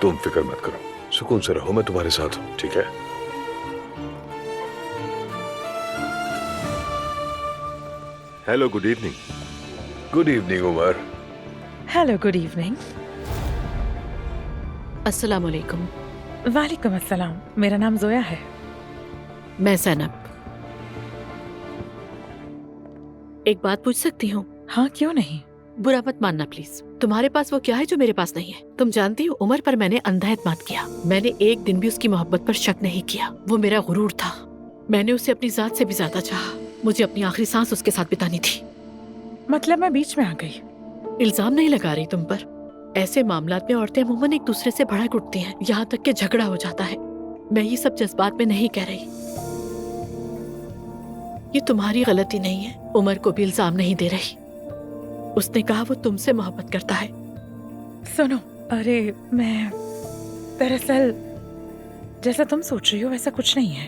तुम फिक्र मत करो, सुकून से रहो, मैं तुम्हारे साथ हूँ, ठीक है? Hello, good evening. Good evening Umar. Hello, good evening. अस्सलाम वालेकुम। वालेकुम अस्सलाम। मेरा नाम जोया है। मैं ज़ैनब। एक बात पूछ सकती हूँ? हाँ, क्यों नहीं। बुरा मत मानना प्लीज। तुम्हारे पास वो क्या है जो मेरे पास नहीं है? तुम जानती हो उमर पर मैंने अंधा एतमाद किया। मैंने एक दिन भी उसकी मोहब्बत पर शक नहीं किया। वो मेरा गुरूर था। मैंने उसे अपनी जात से भी ज्यादा चाहा। मुझे अपनी आखिरी सांस उसके साथ बितानी थी। मतलब मैं बीच में आ गई। इल्जाम नहीं लगा रही तुम पर। ऐसे मामलात में औरतें अमूमन एक दूसरे से भड़क उठती हैं, यहाँ तक कि झगड़ा हो जाता है। मैं ये सब जज्बात में नहीं कह रही। ये तुम्हारी गलती नहीं है। उमर को भी इल्जाम नहीं दे रही। उसने कहा वो तुमसे मोहब्बत करता है। सुनो, अरे मैं दरअसल जैसा तुम सोच रही हो वैसा कुछ नहीं है।